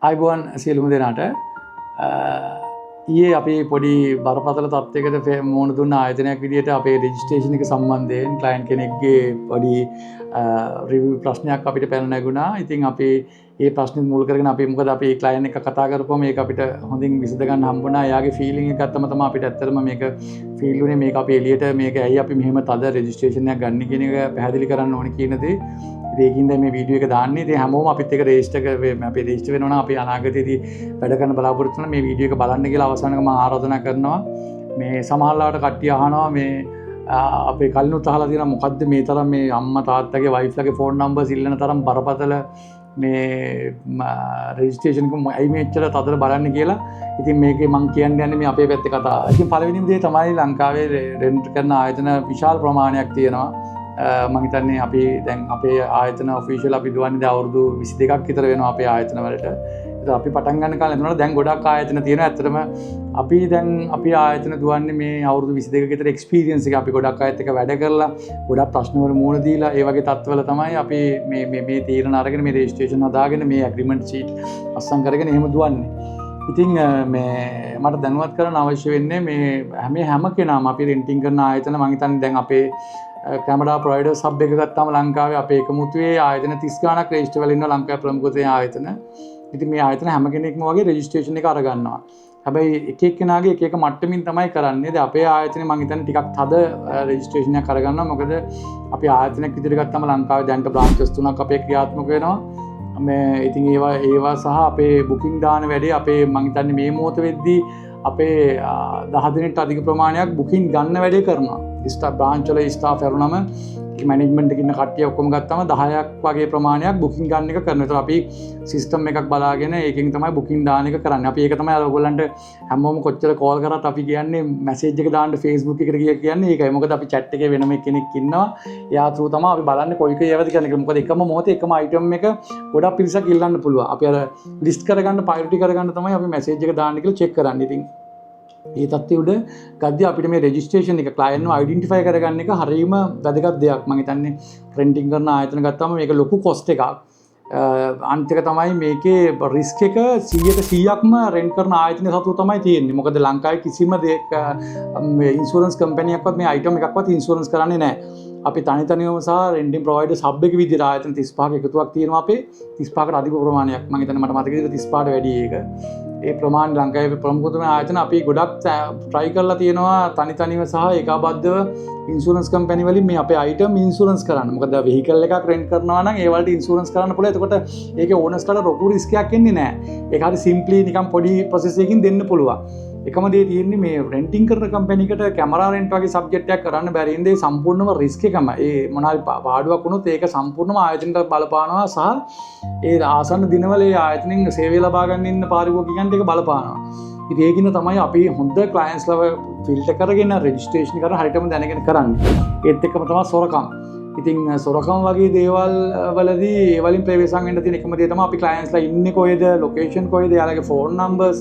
අයිබෝන් සියලුම දෙනාට ඊයේ අපි පොඩි බරපතල තත්ත්වයකට මුහුණ දුන්න ආයතනයක් විදිහට අපේ රෙජිස්ට්‍රේෂන් එක සම්බන්ධයෙන් ක්ලයන්ට් කෙනෙක්ගේ පොඩි රිවිව් ප්‍රශ්නයක් අපිට පැන නැගුණා. ඉතින් අපි මේ ප්‍රශ්නේ මුල් කරගෙන අපි මොකද අපි ක්ලයන්ට් එක කතා කරපුවම මේක අපිට හොඳින් විසඳ ගන්න හම්බුණා. එයාගේ ෆීලිං එක ගත්තම තමයි අපිට ඇත්තටම මේක ෆීල් වුණේ. මේක අපි එළියට මේක ඇයි අපි මෙහෙම තද රෙජිස්ට්‍රේෂන් එකක් ගන්න කියන එක පැහැදිලි කරන්න ඕනේ කියන දේ. ඒකින්ද මේ වීඩියෝ එක දාන්නේ. ඉතින් හැමෝම අපිත් එක රෙජිස්ටර් අපි රෙජිස්ටර් වෙනවා නම් අපි අනාගතයේදී වැඩ කරන්න බලාපොරොත්තු වෙන මේ වීඩියෝ එක බලන්න කියලා අවසානක මම ආරාධනා කරනවා. මේ සමහරවිට කට්ටිය අහනවා මේ අපේ කලිනුත් අහලා තියෙනවා මොකද්ද මේ තරම් මේ අම්මා තාත්තගේ වයිෆ්ලාගේ ෆෝන් නම්බර්ස් ඉල්ලන තරම් බරපතල මේ රෙජිස්ට්‍රේෂන් එක ඇයි මෙච්චර තදට බලන්න කියලා. ඉතින් මේකේ මම කියන්න යන්නේ මේ අපේ පැත්තේ කතාව. ඉතින් පළවෙනිම දේ තමයි ලංකාවේ රෙන්ට් කරන ආයතන විශාල ප්‍රමාණයක් තියෙනවා. මම හිතන්නේ අපි දැන් අපේ ආයතන ඔෆිෂියල් අපි දුවන්නේ දැන් අවුරුදු 22ක් විතර වෙනවා අපේ ආයතන වලට. ඒත් අපි පටන් ගන්න කාලේ නේද දැන් ගොඩක් ආයතන තියෙනවා. ඇත්තටම අපි දැන් අපි ආයතන දුවන්නේ මේ අවුරුදු 22ක විතර එක්ස්පීරියන්ස් එක අපි ගොඩක් අයත් එක්ක වැඩ කරලා ගොඩක් ප්‍රශ්න වල මුහුණ දීලා ඒ වගේ තත්ත්වවල තමයි අපි මේ තීරණ අරගෙන මේ රෙජිස්ට්‍රේෂන් හදාගෙන මේ ඇග්‍රීමන්ට් ෂීට් අස්සම් කරගෙන එහෙම දුවන්නේ. ඉතින් මේ මට දැනුවත් කරන්න අවශ්‍ය වෙන්නේ මේ හැම කෙනාම අපි රෙන්ටින් කරන ආයතන මම හිතන්නේ දැන් අපේ කැමරා ප්‍රොවයිඩර් සබ් එක ගත්තාම ලංකාවේ අපේ එකමුතුවේ ආයතන 30 ගණක් රෙජිස්ටර් වෙලා ඉන්නවා ලංකාවේ ප්‍රමුඛ ආයතන. ඉතින් මේ ආයතන හැම කෙනෙක්ම වගේ රෙජිස්ට්‍රේෂන් එක අරගන්නවා. හැබැයි එක එක්කෙනාගේ එක එක මට්ටමින් තමයි කරන්නේ. දැන් අපේ ආයතනේ මම හිතන්නේ ටිකක් තද රෙජිස්ට්‍රේෂන් එකක් අරගන්නවා. මොකද අපි ආයතනයක් විදිහට ගත්තාම ලංකාවේ දැන්ට බ්‍රාන්චස් 3ක් අපේ ක්‍රියාත්මක වෙනවා. මේ ඉතින් ඒවා සහ අපේ බුකින් දාන වැඩේ අපේ මම හිතන්නේ මේ මොහොත වෙද්දී අපේ 10 දිනකට අධික ප්‍රමාණයක් බුකින් ගන්න වැඩේ කරනවා. ස්ටාෆ් බ්‍රාන්ච් වල ස්ටාෆ් ඇරුණම මැනේජ්මන්ට් එකේ ඉන්න කට්ටිය ඔක්කොම ගත්තාම 10ක් වගේ ප්‍රමාණයක් බුකින් ගන්න එක කරනවා. ඒතර අපි සිස්ටම් එකක් බලාගෙන ඒකෙන් තමයි බුකින් දාන එක කරන්නේ. අපි ඒක තමයි අර ඔයගොල්ලන්ට හැමෝම කොච්චර කෝල් කරත් අපි කියන්නේ මැසේජ් එක දාන්න Facebook එකට කියන්නේ ඒකයි. මොකද අපි chat එකේ වෙනම කෙනෙක් ඉන්නවා. එයා through තමයි අපි බලන්නේ කොයි කේවද කියන්නේ. මොකද එකම මොහොතේ එකම item එක ගොඩක් පිරිසක් ඉල්ලන්න පුළුවන්. අපි අර list කරගන්න priority කරගන්න තමයි අපි මැසේජ් එක දාන්න කියලා check කරන්නේ. ඉතින් ඒ තත්ත්වය උඩ ගද්දී අපිට මේ රෙජිස්ට්‍රේෂන් එක ක්ලයන්ට්ව අයිඩෙන්ටිෆයි කරගන්න එක හරියම වැදගත් දෙයක්. මම හිතන්නේ රෙන්ටින් කරන ආයතන ගත්තාම මේක ලොකු කොස්ට් එකක්. අනිත් එක තමයි මේකේ රිස්ක් එක 100%ක්ම රෙන්ට් කරන ආයතන සතුව තමයි තියෙන්නේ. මොකද ලංකාවේ කිසිම දෙයක ඉන්ෂුරන්ස් කම්පැනියක්වත් මේ අයිටම් එකක්වත් ඉන්ෂුරන්ස් කරන්නේ නැහැ. අපි තනිතනියම සහ රෙන්ටින් ප්‍රොවයිඩර් සබ් එක විදිහට ආයතන 35ක එකතුවක් තියෙනවා අපේ 35කට අධික ප්‍රමාණයක්. මම හිතන්නේ මට මතක විදිහට 35ට වැඩි ඒක. ඒ ප්‍රමාණ ලංකාවේ ප්‍රමුඛතම ආයතන අපි ගොඩක් try කරලා තියෙනවා තනිතනිව සහ ඒකාබද්ධව ඉන්ෂුරන්ස් කම්පැනි වලින් මේ අපේ අයිටම් ඉන්ෂුරන්ස් කරන්න. මොකද වෙහිකල් එකක් රෙන්ට් කරනවා නම් ඒ වලට ඉන්ෂුරන්ස් කරන්න පුළුවන්. එතකොට ඒකේ ඕනර්ස්ලාට ලොකු රිස්ක් එකක් එන්නේ නැහැ. ඒක හරි සිම්ප්ලි නිකන් පොඩි ප්‍රොසෙස් එකකින් දෙන්න පුළුවන්. එකම දේ තියෙන්නේ මේ රෙන්ටින් කරන කම්පැනි එකට කැමරා රෙන්ට් වගේ සබ්ජෙක්ට් එකක් කරන්න බැරි ඉඳේ සම්පූර්ණම රිස්ක් එකම. ඒ මොනාරි පාඩුවක් වුණොත් ඒක සම්පූර්ණම ආයතනයට බලපානවා සහ ඒ ආසන්න දිනවල ඒ ආයතනෙන් සේවය ලබා ගන්න ඉන්න පාරිභෝගිකයන්ට ඒක බලපානවා. ඉතින් ඒකින්ද තමයි අපි හොඳ ක්ලයන්ට්ස්ලව ෆිල්ටර් කරගෙන රෙජිස්ට්‍රේෂන් කරන හරියටම දැනගෙන කරන්නේ. ඒත් එක්කම තමයි සොරකම්. ඉතින් සොරකම් වගේ දේවල් වලදී ඒ වලින් ප්‍රවේශම් වෙන්න තියෙන එකම දේ තමයි අපි ක්ලයන්ට්ස්ලා ඉන්නේ කොහෙද, ලොකේෂන් කොහෙද, යාළගේ ෆෝන් නම්බර්ස්,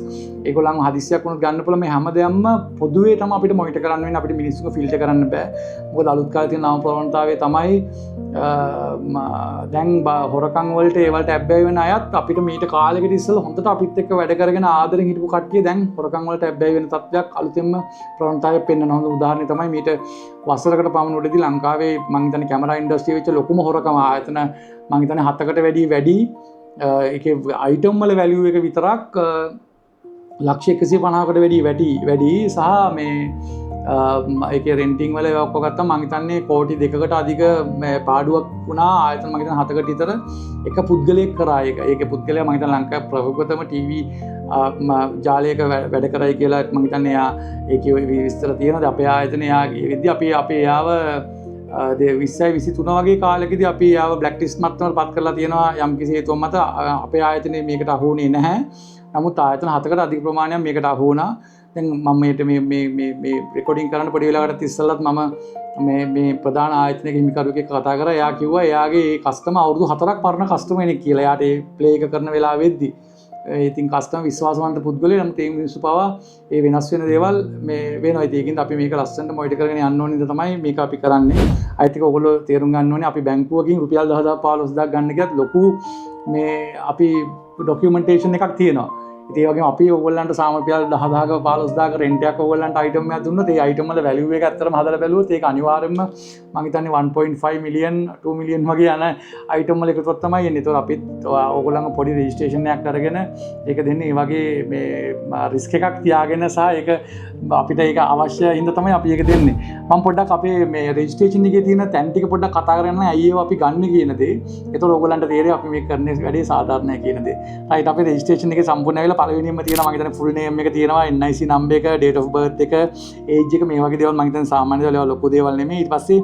ඒගොල්ලන් හදිස්සියක් වුණොත් ගන්න පුළුවන් මේ හැමදේම පොදුවේ තමයි අපිට මොනිටර් කරන්න වෙන්නේ. අපිට මිනිස්සුන්ව ෆිල්ටර් කරන්න බෑ. මොකද අලුත් කාලේ තියෙන නාම ප්‍රවණතාවය තමයි දැන් හොරකම් වලට ඒ වලට ඇබ්බැහි වෙන අයත් අපිට මීට කාලෙකට ඉස්සෙල්ලා හොඳට අපිත් එක්ක වැඩ කරගෙන ආදරෙන් හිටපු කට්ටිය දැන් හොරකම් වලට ඇබ්බැහි වෙන තත්ත්වයක් අලුතෙන්ම ප්‍රවණතාවයක් පෙන්වන හොඳ උදාහරණය තමයි මීට වසරකට පමණ උඩදී ලංකාවේ මම හිතන්නේ කැමරා ඉන්ඩස්ට්‍රිය වෙච්ච ලොකුම හොරකම ආයතන මම හිතන්නේ 7කට වැඩි ඒකේ අයිටම් වල වැලියු එක විතරක් ලක්ෂ 150කට වැඩි සහ මේ ඒකේ රෙන්ටින් වල ඔක්කොම ගත්තාම මම හිතන්නේ කෝටි 2කට අධික පාඩුවක් වුණා ආයතන මම හිතන්නේ 7කට විතර එක පුද්ගලයෙක් කරා ඒක. ඒකේ පුද්ගලයා මම හිතන්නේ ලංකාවේ ප්‍රමුඛතම ටීවී ජාලයක වැඩ කරයි කියලා මම හිතන්නේ එයා ඒකේ විස්තර තියෙනවා. අපේ ආයතනයේ යාගේ විද්‍ය අපි එයාව 2023 වගේ කාලෙකදී අපි යාව බ්ලැක් ලිස්ට් මට්ටමකට පත් කරලා තියෙනවා. යම් කිසි හේතුවක් මත අපේ ආයතනයේ මේකට අහු වුණේ නැහැ. නමුත් ආයතන 7කට අධික ප්‍රමාණයක් මේකට අහු වුණා. දැන් මම මේ රෙකෝඩින් කරන්න පොඩි වෙලාවකට ඉස්සෙල්ලත් මම මේ ප්‍රධාන ආයතනයක හිමිකරුවෙක් කතා කරා. එයා කිව්වා එයාගේ කස්ටමර් අවුරුදු 4ක් පරණ කස්ටමර් කෙනෙක් කියලා. එයාට ඒ ප්ලේ එක කරන වෙලාවෙද්දී ඉතින් කස්ටමර් විශ්වාසවන්ත පුද්ගලයෙක් නම් තේ මිනිස්සු පවා ඒ වෙනස් වෙන දේවල් මේ වෙනවා. ඒකින්ද අපි මේක ලස්සනට මොනිටර් කරගෙන යන්න ඕනේ තමයි මේක අපි කරන්නේ. අයිතික ඔයගොල්ලෝ තේරුම් ගන්න ඕනේ අපි බැංකුවකින් රුපියල් 10000 15000 ගන්න ගියත් ලොකු මේ අපි ඩොකියුමන්ටේෂන් එකක් තියෙනවා. ඉතින් ඒ වගේම අපි ඕගොල්ලන්ට සාමපියල් 10000ක 15000ක රෙන්ට් එකක් ඕගොල්ලන්ට අයිටම් එකක් දුන්නොත් ඒ අයිටම් වල වැලියු එක ඇත්තටම හදලා බැලුවොත් ඒක අනිවාර්යයෙන්ම මම හිතන්නේ 1.5 මිලියන් 2 මිලියන් වගේ යන අයිටම් වල එකතුවක් තමයි එන්නේ. ඒතකොට අපිත් ඕගොල්ලන්ගේ පොඩි රෙජිස්ට්‍රේෂන් එකක් අරගෙන ඒක දෙන්නේ. ඒ වගේ මේ රිස්ක් එකක් තියාගෙන සහ ඒක අපිට ඒක අවශ්‍ය හින්දා තමයි අපි ඒක දෙන්නේ. මම පොඩ්ඩක් අපේ මේ රෙජිස්ට්‍රේෂන් එකේ තියෙන තැන් ටික පොඩ්ඩක් කතා කරන්න ඇයි ඒව අපි ගන්න කියන දේ. ඒතකොට ඕගොල්ලන්ට තේරෙයි අපි මේ කරන වැඩේ සාධාරණයි කියන දේ. රයිට් අපේ රෙජිස්ට්‍රේෂන් එකේ සම්පූර්ණ වෙලා පළවෙනියෙන්ම තියෙනවා මම හිතන්නේ ෆුල් නේම් එක තියෙනවා, NIC නම්බර් එක, date of birth එක, age එක, මේ වගේ දේවල් මම හිතන්නේ සාමාන්‍ය දේවල් ලොකු දේවල් නෙමෙයි. ඊට පස්සේ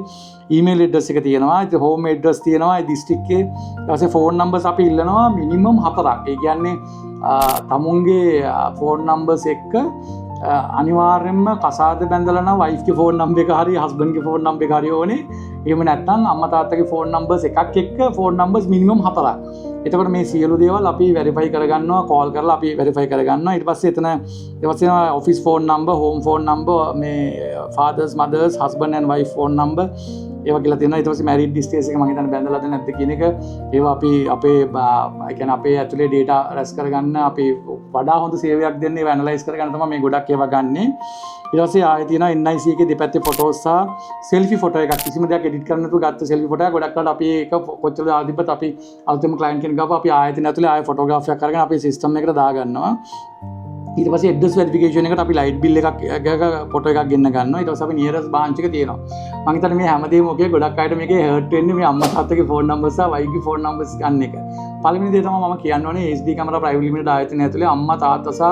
ඊමේල් ඇඩ්‍රස් එක තියෙනවා, ඉතින් හෝම් ඇඩ්‍රස් තියෙනවා, දිස්ත්‍රික්ක එකේ. ඊට පස්සේ ෆෝන් නම්බර්ස් අපි ඉල්ලනවා මිනිමම් 4ක්. ඒ කියන්නේ තමුන්ගේ ෆෝන් නම්බර්ස් එක්ක අනිවාර්යෙන්ම කසාද බැඳලා නම් වයිෆ්ගේ ෆෝන් නම්බර් එක හරි හස්බන්ඩ්ගේ ෆෝන් නම්බර් එක හරි ඕනේ. එහෙම නැත්නම් අම්මා තාත්තගේ ෆෝන් නම්බර්ස් එකක් එක්ක ෆෝන් නම්බර්ස් මිනිමම් 4ක්. එතකොට මේ සියලු දේවල් අපි වෙරිෆයි කරගන්නවා, කෝල් කරලා අපි වෙරිෆයි කරගන්නවා. ඊට පස්සේ එතන office phone number, home phone number, මේ fathers mothers husband and wife phone number ඒවා කියලා තියෙනවා. ඊට පස්සේ මැරිඩ් ඩිස්ටේස් එක මම හිතන්නේ බැඳලාද නැද්ද කියන එක ඒවා අපි අපේ ඒ කියන්නේ අපේ ඇතුලේ data රැස් කරගන්න අපි වඩා හොඳ සේවයක් දෙන්න ඒවා ඇනලයිස් කරගන්න තමයි මේ ගොඩක් ඒවා ගන්නෙ. ඊට පස්සේ ආයෙ තියෙනවා NIC එකේ දෙපැත්තේ ෆොටෝස් සහ සෙල්ෆි ෆොටෝ එකක්. කිසිම දෙයක් එඩිට් කරන්න නැතුව ගත්ත සෙල්ෆි ෆොටෝ එක ගොඩක් කරලා අපි ඒක කොච්චර ආදිපත් අපි අලුතෙන් ක්ලයන්ට් කෙනෙක් ගාව අපි ආයතන ඇතුලේ ආයෙ ෆොටෝග්‍රාෆ් එකක් අරගෙන අපේ සිස්ටම් එකට දාගන්නවා. ඊට පස්සේ ඇඩ්‍රස් වෙරිෆිකේෂන් එකට අපි ලයිට් බිල් එකක් ෆොටෝ එකක් ගෙන්න ගන්නවා. ඊට පස්සේ අපි නියරස් බ්‍රාන්ච් එක තියෙනවා. මම හිතන්නේ මේ හැමදේම ඔකේ ගොඩක් අයට මේකේ හර්ට් වෙන්නේ මේ අම්මා තාත්තගේ ෆෝන් නම්බර්ස් සහ වයිෆ්ගේ ෆෝන් නම්බර්ස් ගන්න එක. පළවෙනි දේ තමයි මම කියන්න ඕනේ HD කැමරා ප්‍රයිවට් ලිමිටඩ් ආයතනය ඇතුලේ අම්මා තාත්තා සහ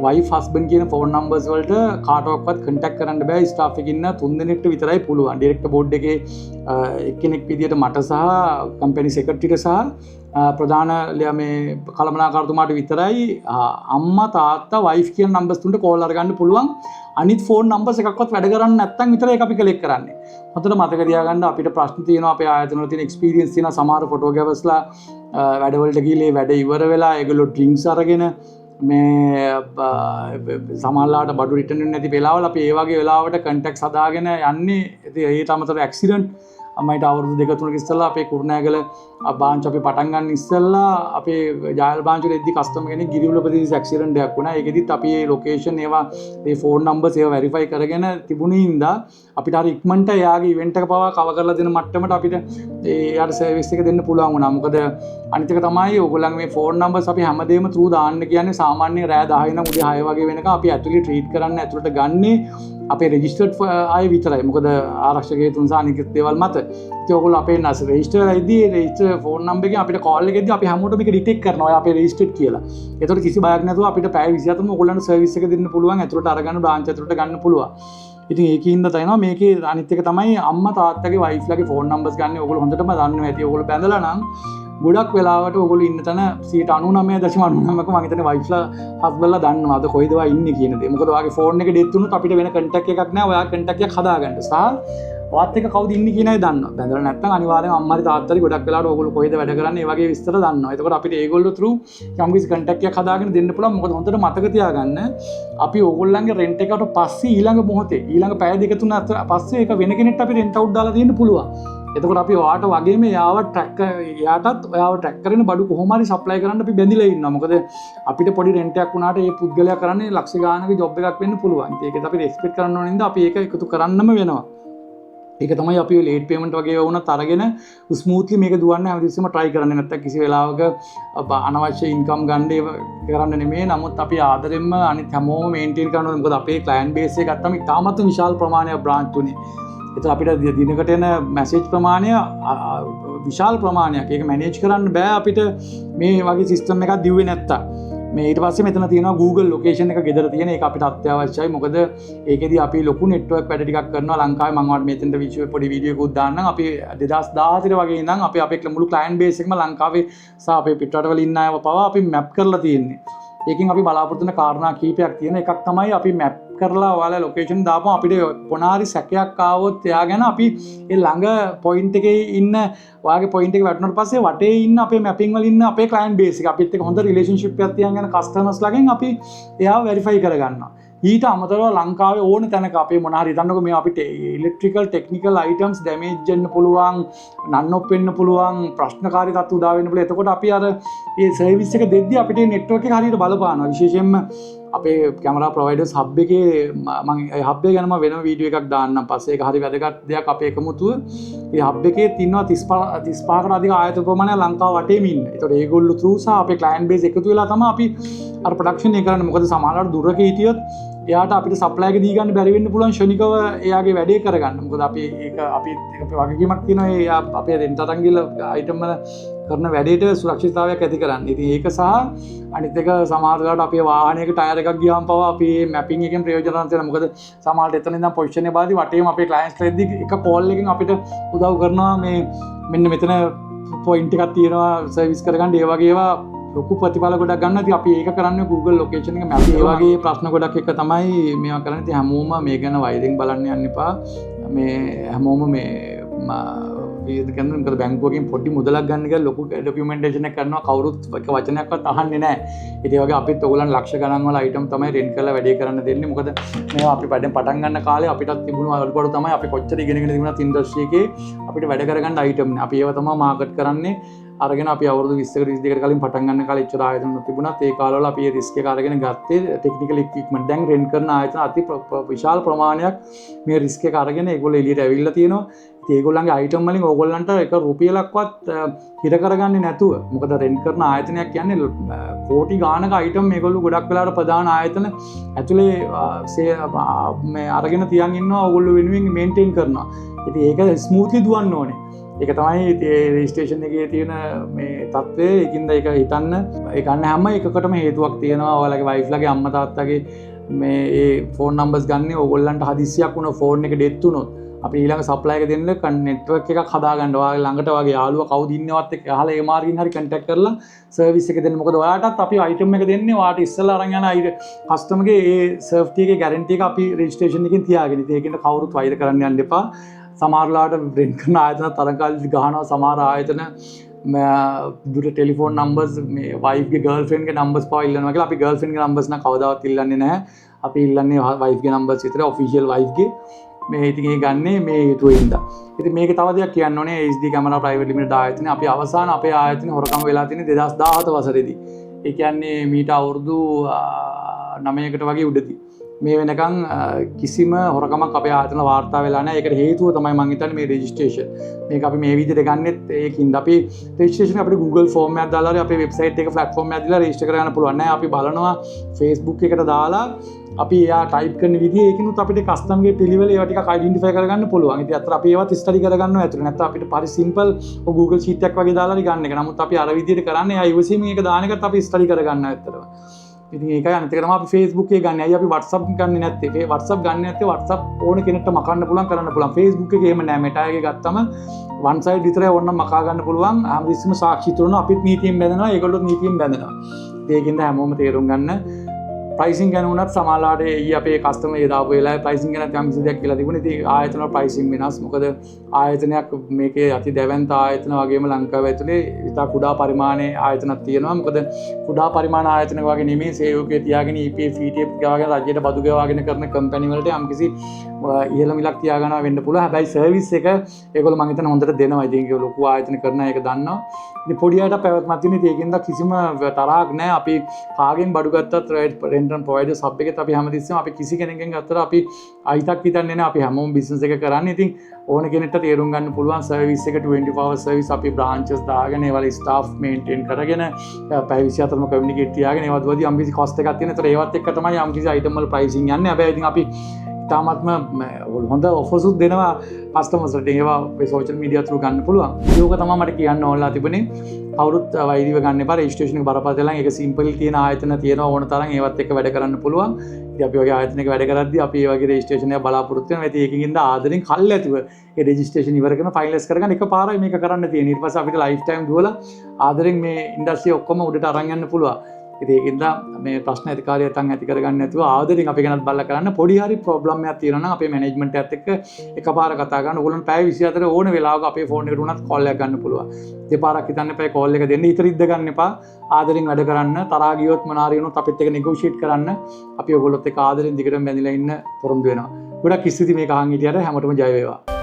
වයිෆ් හස්බන්ඩ් කියන ෆෝන් නම්බර්ස් වලට කාටවත් කන්ටැක්ට් කරන්න බෑ. ස්ටාෆ් එකේ ඉන්න 3 දෙනෙක්ට විතරයි පුළුවන්. ඩිරෙක්ටර් බෝඩ් එකේ එක්කෙනෙක් විදියට මට සහ කම්පැනි සෙක්‍රටරිට සහ ප්‍රධාන මේ කළමනාකාරතුමාට විතරයි අම්මා තාත්තා වයිෆ් කියන නම්බර්ස් තුනට කෝල් අරගන්න පුළුවන්. අනිත් ෆෝන් නම්බර්ස් එකක්වත් වැඩ කරන්නේ නැත්නම් විතරයි ඒක අපි කලෙක්ට් කරන්නේ. හොඳට මතක තියාගන්න අපිට ප්‍රශ්න තියෙනවා අපේ ආයතන වල තියෙන එක්ස්පීරියන්ස් තියෙන සමහර ෆොටෝග්‍රැෆර්ස්ලා වැඩවලට ගිහලා වැඩ ඉවර වෙලා ඒගොල්ලෝ ඩ්‍රින්ක්ස් අරගෙන මේ සමහරලාට බඩු රිටර්න් වෙන්නේ නැති වෙලාවල අපි ඒ වගේ වෙලාවට කන්ටැක්ට්ස් හදාගෙන යන්නේ. ඉතින් ඒට අමතරව ඇක්සිඩන්ට් අම්මයිට අවුරුදු 2-3ක ඉස්සෙල්ලා අපේ කුරුණෑගල බාංච් අපි පටන් ගන්න ඉස්සෙල්ලා අපේ ජායල් බාංච් වලදී කස්ටමර් කෙනෙක් ගිරිවල ප්‍රදේශ ඇක්සිඩන්ට් එකක් වුණා. ඒකෙදිත් අපි මේ ලොකේෂන් ඒවා ඒ ෆෝන් නම්බර්ස් ඒවා වෙරිෆයි කරගෙන තිබුණේ හින්දා අපිට හරි ඉක්මනට එයාගේ ඉවෙන්ට් එක පවා කවර් කරලා දෙන මට්ටමට අපිට එයාට සර්විස් එක දෙන්න පුළුවන් වුණා. මොකද අනිත් එක තමයි ඕගොල්ලන්ගේ මේ ෆෝන් නම්බර්ස් අපි හැමදේම ත්‍රූ දාන්න කියන්නේ සාමාන්‍ය රෑ 10 ඉඳන් උදේ 6 වගේ වෙනකම් අපි ඇක්චුලි ට්‍රීට් කරන්න ඇතුළට ගන්නේ අපේ රෙජිස්ටර්ඩ් අය විතරයි. මොකද ආරක්ෂකගේ තුන් සහ අනිත් දේවල් මත ඉතින් ඔයගොල්ලෝ අපේ නැස් register ID register phone number එකෙන් අපිට කෝල් එකෙදී අපි හැමෝටම මේක ඩිටෙක්ට් කරනවා. ඔය අපේ රෙජිස්ටර්ඩ් කියලා. ඒතකොට කිසි බයක් නැතුව අපිට පැය 27ම ඔයගොල්ලන්ට සර්විස් එක දෙන්න පුළුවන්. ඇතුළට අරගන්න බ්‍රාන්ච් ඇතුළට ගන්න පුළුවන්. ඉතින් ඒකින්ද තේනවා මේකේ අනිත් එක තමයි අම්මා තාත්තගේ වයිෆ්ලාගේ ෆෝන් නම්බර්ස් ගන්න. ඔයගොල්ලෝ හොඳටම දන්නවා ඇති. ඔයගොල්ලෝ බැඳලා නම් ගොඩක් වෙලාවට ඔයගොල්ලෝ ඉන්න තැන 99.99ක මම හිතන්නේ වයිෆ්ලා හස්බන්ඩ්ලා දන්නවා අද කොයිද වා ඉන්නේ කියන දේ. මොකද ඔයාගේ ෆෝන් එක ඩෙත් වුණොත් අපිට වෙන කන්ටැක්ට් එකක් නැහැ. ඔයා කන්ටැක්ට් එකක් හදාගන්න. සහ ඔයත් එක කවුද ඉන්නේ කියන අය දන්නවා. බැඳලා නැත්නම් අනිවාර්යෙන්ම අම්මාරි තාත්තාරි ගොඩක් වෙලාවට ඔයගොල්ලෝ කොහෙද වැඩ කරන්නේ මේ වගේ විස්තර දන්නවා. එතකොට අපිට ඒගොල්ලෝ through යම් කිසි කන්ටැක්ට් එකක් හදාගෙන දෙන්න පුළුවන්. මොකද හොඳට මතක තියාගන්න අපි ඕගොල්ලන්ගේ රෙන්ට් එකට පස්සේ ඊළඟ මොහොතේ ඊළඟ පැය දෙක තුන අතර පස්සේ ඒක වෙන කෙනෙක්ට අපි රෙන්ට් අවුට් දාලා දෙන්න පුළුවන්. එතකොට අපි ඔයාට වගේම එයාටත් ඔයාව ට්‍රැක් කරන බඩු කොහොම හරි සප්ලයි කරන්න අපි බැඳිලා ඉන්නවා. මොකද අපිට පොඩි රෙන්ට් එකක් වුණාට ඒ පුද්ගලයා කරන්නේ ලක්ෂ ගානක ජොබ් එකක් වෙන්න පුළුවන්. ඒකත් අපි එක්ස්පෙක්ට් කරන්න ඕන නිසා අපි ඒක එකතු කරන්නම වෙනවා. ඒක තමයි අපි ලේට් පේමන්ට් වගේ වුණත් අරගෙන ස්මූත්ලි මේක දුවන්න හැමතිස්සෙම try කරන්නේ. නැත්තම් කිසි වෙලාවක අනවශ්‍ය ඉන්කම් ගන්න ඒව කරන්න නෙමෙයි. නමුත් අපි ආදරෙන්ම අනිත් හැමෝම මේන්ටේන් කරනවා. මොකද අපේ ක්ලයන්ට් බේස් එක ගත්තම ඉතාමත් විශාල ප්‍රමාණයක් බ්‍රාන්ච් තුනේ. ඒත් අපිට දිනකට එන මැසේජ් ප්‍රමාණය විශාල ප්‍රමාණයක්. ඒක මැනේජ් කරන්න බෑ අපිට මේ වගේ සිස්ටම් එකක් දිව්වේ නැත්තම්. මේ ඊට පස්සේ මෙතන තියෙනවා Google ලොකේෂන් එක ගෙදර තියෙන. ඒක අපිට අත්‍යවශ්‍යයි. මොකද ඒකෙදි අපි ලොකු නෙට්වර්ක් වැඩ ටිකක් කරනවා ලංකාවේ. මම වාට මෙතෙන්ට පොඩි වීඩියෝ එකක් දාන්නම්. අපි 2014 වගේ ඉඳන් අපි අපේ මුළු ක්ලයන්ට් බේස් එකම ලංකාවේ සහ අපේ පිටරටවල ඉන්න අයව පවා අපි මැප් කරලා තියෙන්නේ. ඒකෙන් අපි බලාපොරොත්තු වෙන කාරණා කීපයක් තියෙන. එකක් තමයි අපි මැප් කරලා ඔයාලා ලොකේෂන් දාපුවම අපිට මොනාරි සැකයක් ආවොත් එයා ගැන අපි ඒ ළඟ පොයින්ට් එකේ ඉන්න ඔයාගේ පොයින්ට් එක වැටුණාට පස්සේ වටේ ඉන්න අපේ මැපින් වල ඉන්න අපේ ක්ලයන්ට් බේස් එක අපිත් එක්ක හොඳ රිලේෂන්ෂිප් එකක් තියාගෙන කස්ටමර්ස් ලාගෙන් අපි එයාව වෙරිෆයි කරගන්නවා. ඊට අමතරව ලංකාවේ ඕන තැනක අපේ මොනවා හරි හිතන්නකෝ මේ අපිට ඉලෙක්ට්‍රිකල් ටෙක්නිකල් අයිටම්ස් ඩැමේජ් වෙන්න පුළුවන්, නන්නොප් වෙන්න පුළුවන්, ප්‍රශ්නකාරී තත්ත්ව උදා වෙන්න පුළුවන්. එතකොට අපි අර මේ සර්විස් එක දෙද්දී අපිට නෙට්වර්ක් එක හරියට බලපානවා. විශේෂයෙන්ම අපේ කැමරා ප්‍රොවයිඩර්ස් හබ් එකේ මම හබ් එක ගැන මම වෙනම වීඩියෝ එකක් දාන්නම් පස්සේ. ඒක හරි වැදගත් දෙයක් අපේ එකමුතුව. මේ හබ් එකේ තියෙනවා 35කට අධික ආයතන ප්‍රමාණයක් ලංකාව වටේම ඉන්න. ඒතකොට ඒගොල්ලෝ through සහ අපේ ක්ලයන්ට් බේස් එකතු වෙලා තමයි අපි අර ප්‍රොඩක්ෂන් එක කරන්නේ. මොකද සමහරවිට දුරක හිටියොත් එයාට අපිට සප්ලයි එක දී ගන්න බැරි වෙන්න පුළුවන් ෂණිකව එයාගේ වැඩේ කරගන්න. මොකද අපි අපි වගකීමක් තියෙනවා ඒ අපේ රෙන්ට් අරන් ගිහලා අයිටම් වල කරන වැඩේට සුරක්ෂිතතාවයක් ඇති කරන්න. ඉතින් ඒක සහ අනිත් එක සමහර වෙලාවට අපේ වාහනයක ටයර් එකක් ගියාම පවා අපි මැපින් එකෙන් ප්‍රයෝජන ගන්න තියෙනවා. මොකද සමහරට එතන ඉඳන් පොසිෂන් එක බලද්දි වටේම අපේ ක්ලයන්ට්ස් ලෙද්දි එක කෝල් එකකින් අපිට උදව් කරනවා මේ මෙන්න මෙතන පොයින්ට් එකක් තියෙනවා සර්විස් කරගන්න. ඒ වගේ ඒවා ලොකු ප්‍රතිඵල ගොඩක් ගන්න. ඉතින් අපි ඒක කරන්නේ Google location එක map. ඒ වගේ ප්‍රශ්න ගොඩක් එක තමයි මේවා කරන්නේ. ඉතින් හැමෝම මේ ගැන වෛරෙන් බලන්න යන්න එපා. මේ හැමෝම මේ මොකද බැංකුවකින් පොඩි මුදලක් ගන්න කියලා ලොකු ඩොකියුමන්ටේෂන් එකක් කරනවා. කවුරුත් එක වචනයක්වත් අහන්නේ නැහැ. ඉතින් ඒ වගේ අපිත් ඔයගොල්ලන් ලක්ෂ ගණන් වල අයිටම් තමයි රෙන්ට් කරලා වැඩේ කරන්න දෙන්නේ. මොකද මේවා අපි පටන් ගන්න කාලේ අපිටත් තිබුණු අලුතෙන් තමයි අපි කොච්චර ඉගෙනගෙන තිබුණත් ඉන්ඩස්ට්‍රි එකේ අපිට වැඩ කරගන්න අයිටම් නේ. අපි ඒවා තමයි මාකට් කරන්නේ. අරගෙන අපි අවුරුදු 20කට 22කට කලින් පටන් ගන්න කාලේ ඉච්චර ආයතන තිබුණත් ඒ කාලවල අපි ඒ රිස්ක් එක අරගෙන ගත්තේ ටෙක්නිකල් ඉක්විප්මන්ට්. දැන් රෙන්ට් කරන ආයතන අති විශාල ප්‍රමාණයක් මේ රිස්ක් එක අරගෙන ඒගොල්ලෝ එළියට ඇවිල්ලා තියෙනවා. ඉතින් ඒගොල්ලන්ගේ අයිටම් වලින් ඕගොල්ලන්ට එක රුපියලක්වත් හිර කරගන්නේ නැතුව. මොකද රෙන්ට් කරන ආයතනයක් කියන්නේ කෝටි ගානක අයිටම් මේගොල්ලෝ ගොඩක් වෙලාවට ප්‍රධාන ආයතන ඇතුලේ මේ අරගෙන තියන් ඉන්නවා. ඕගොල්ලෝ වෙනුවෙන් මේන්ටේන් කරනවා. ඉතින් ඒක ස්මූත්ලි දුවන්න ඕනේ. ඒක තමයි රෙජිස්ට්‍රේෂන් එකේ තියෙන මේ තත්ත්වය. ඒකින්ද ඒක හිතන්න ඒ ගන්න හැම එකකටම හේතුවක් තියෙනවා. ඔයාලගේ වයිෆ්ලාගේ අම්මා තාත්තාගේ මේ ඒ ෆෝන් නම්බර්ස් ගන්න ඕගොල්ලන්ට හදිස්සියක් වුණා ෆෝන් එක ඩෙත් වුණොත් අපි ඊළඟ සප්ලයි එක දෙන්න නෙට්වර්ක් එකක් හදාගන්න. ඔයාගේ ළඟට වගේ යාළුවා කවුද ඉන්නවත් එක්ක අහලා ඒ මාර්ගින් හරි කන්ටැක්ට් කරලා සර්විස් එක දෙන්න. මොකද ඔයාටත් අපි අයිටම් එක දෙන්නේ ඔයාට ඉස්සෙල්ලා අරන් යන කස්ටමර්ගේ ඒ සර්විස් එකේ ගැරන්ටි එක අපි රෙජිස්ට්‍රේෂන් එකකින් තියාගෙන. ඒකින්ද කවුරුත් වෛර කරන්න යන්න එපා. සමහරලාට රෙන්ට් කරන ආයතන තරංකාලි ගහනවා. සමහර ආයතන දුර ටෙලිෆෝන් නම්බර්ස් මේ වයිෆ්ගේ ගර්ල්ෆ්‍රෙන්ඩ්ගේ නම්බර්ස් පවා ඉල්ලනවා කියලා. අපි ගර්ල්ෆ්‍රෙන්ඩ්ගේ නම්බර්ස් නම් කවදාවත් ඉල්ලන්නේ නැහැ. අපි ඉල්ලන්නේ වයිෆ්ගේ නම්බර්ස් විතරයි, ඔෆිෂියල් වයිෆ්ගේ. මේ ඉතින් ඒ ගන්නේ මේ හේතුවෙන්ද. ඉතින් මේක තව දෙයක් කියන්න ඕනේ. HD කැමරා ප්‍රයිවට් ලිමිටඩ් ආයතනේ අපි අවසාන අපේ ආයතනේ හොරකම් වෙලා තියෙන්නේ 2017 වසරේදී. ඒ කියන්නේ මීට අවුරුදු 9කට වගේ උඩදී. මේ වෙනකන් කිසිම හොරකමක් අපේ ආයතන වාර්තා වෙලා නැහැ. ඒකට හේතුව තමයි මම හිතන්නේ මේ රෙජිස්ට්‍රේෂන්. මේක අපි මේ විදිහට ගන්නෙත් ඒකින්ද අපි රෙජිස්ට්‍රේෂන් අපිට Google ෆෝම් එකක් දාලා හරි අපේ වෙබ්සයිට් එක ප්ලැට්ෆෝම් එකක් දීලා රෙජිස්ටර් කරගන්න පුළුවන් නෑ. අපි බලනවා Facebook එකට දාලා අපි එයා ටයිප් කරන විදිහ ඒකිනුත් අපිට කස්ටම්ගේ පිළිවෙල ඒවා ටිකක් අයිඩෙන්ටිෆයි කරගන්න පුළුවන්. ඉතින් අතට අපි ඒවත් ස්ටඩි කරගන්නවා ඇතුළේ. නැත්නම් අපිට පරි සිම්පල් Google sheet එකක් වගේ දාලා හරි ගන්න එක. නමුත් අපි අර විදිහට කරන්නේ එයා ඉවසීමෙන් ඒක දාන එකත් අපි ස්ටඩි කරගන්නවා ඇත්තටම. ඉතින් ඒකයි අනිත් එක තමයි අපි Facebook එක ගන්න. අයිය අපි WhatsApp ගන්නේ නැත්තේ. මේ WhatsApp ගන්න නැත්තේ WhatsApp ඕන කෙනෙක්ට මකන්න පුළුවන් කරන්න පුළුවන්. Facebook එකේ එහෙම නෑ. Meta එකේ ගත්තම one side විතරයි ඕනනම් මකා ගන්න පුළුවන්. හැමතිස්සෙම සාක්ෂි තුරනවා. අපිත් නීතියෙන් බැඳෙනවා. ඒගොල්ලොත් නීතියෙන් බැඳෙනවා. ඒකින්ද හැමෝම තේරුම් ගන්න. ප්‍රයිසිං ගැන වුණත් සමහරවිට ඊ අපේ කස්ටමර් ඒ දාපු වෙලාවේ ප්‍රයිසිං ගැන යම් කිසි දෙයක් කියලා තිබුණේ. ඉතින් ආයතන වල ප්‍රයිසිං වෙනස්. මොකද ආයතනයක් මේකේ අති දැවැන්ත ආයතන වගේම ලංකාව ඇතුලේ ඉතා කුඩා පරිමාණයේ ආයතනක් තියෙනවා. මොකද කුඩා පරිමාණ ආයතන වගේ නෙමෙයි සේවකයේ තියාගෙන EPF ETF ගාගෙන රජයට බදු ගෙවාගෙන කරන කම්පැනි වලට යම් කිසි ඉහළ මිලක් තියාගන්නවා වෙන්න පුළුවන්. හැබැයි සර්විස් එක ඒගොල්ලෝ මං හිතන හොඳට දෙනවා. ඉතින් ඒක ලොකු ආයතන කරන එක දන්නවා. ඉතින් පොඩි අයට පැවැත්මක් තියෙන. ඒකින්ද කිසිම තරහක් නැහැ. අපි කාගෙන් බඩු ගත්තත් රෙන්ට් ප්‍රොවයිඩර්ස් හබ් එකේ අපි හැමතිස්සෙම අපි කිසි කෙනෙක්ගෙන් ගත්තට අපි අයිතක් හිතන්නේ නැහැ. අපි හැමෝම බිස්නස් එක කරන්නේ. ඉතින් ඕන කෙනෙක්ට තේරුම් ගන්න පුළුවන් සර්විස් එක 24 hours සර්විස් අපි බ්‍රාන්චස් දාගෙන ඒවල ස්ටාෆ් මේන්ටේන් කරගෙන පැය 24ම කමියුනිකේට් තියාගෙන ඒවත් වදී යම් කිසි කොස්ට් එකක් තියෙන. ඒතර ඒවත් එක්ක තමයි යම් කිසි අයිටම් වල ප්‍රයිසිං යන්නේ. හැබැයි ඉතින් අපි තාමත්ම හොඳ ඔෆර්ස් දෙනවා කස්ටමර්ස්ට. ඒවා සෝෂල් මීඩියා through ගන්න පුළුවන්. ඒක තමයි මට කියන්න ඕනලා තිබුණේ. කවුරුත් වෛරීව ගන්න එපා. රෙජිස්ට්‍රේෂන් එක බරපතලයි. ඒක සිම්පල් තියෙන ආයතන තියෙනවා ඕන තරම්. ඒවත් එක්ක වැඩ කරන්න පුළුවන්. ඉතින් අපි වගේ ආයතනයක වැඩ කරද්දී අපි මේ වගේ රෙජිස්ට්‍රේෂන් එක බලාපොරොත්තු වෙනවා. ඉතින් ඒකින්ද ආදරෙන් කල්ැතුව ඒ රෙජිස්ට්‍රේෂන් ඉවර කරන ෆයිනලයිස් කරගන්න එකපාරයි මේක කරන්න තියෙන්නේ. ඊට පස්සේ අපිට ලයිෆ් ටයිම් දුවලා ආදරෙන් මේ ඉන්ඩස්ට්‍රිය ඔක්කොම උඩට අරන් යන්න පුළුවන්. ඉතින් ඒකින්ද මේ ප්‍රශ්න ඇතිකාරියතන් ඇති කරගන්න නැතුව ආදරෙන් අපි ගැනත් බලලා කරන්න. පොඩි හරි ප්‍රොබ්ලම් එකක් තියෙනවා නම් අපේ මැනේජ්මන්ට් එකත් එක්ක එකපාර කතා කරන්න. ඕගොල්ලන් පැය 24 ඕන වෙලාවක අපේ ෆෝන් එකට උනත් කෝල් එකක් ගන්න පුළුවන්. දෙපාරක් හිතන්න එපා කෝල් එක දෙන්න. ඉතරිද්ද ගන්න එපා. ආදරෙන් වැඩ කරන්න. තරහා ගියොත් මොනාරි වුණොත් අපිත් එක්ක නෙගෝෂিয়েට් කරන්න. අපි ඔයගොල්ලොත් එක්ක ආදරෙන් දිගටම බැඳිලා ඉන්න පොරොන්දු වෙනවා. ගොඩක් ස්තුතියි මේක අහන් හිටියට. හැමෝටම ජය වේවා.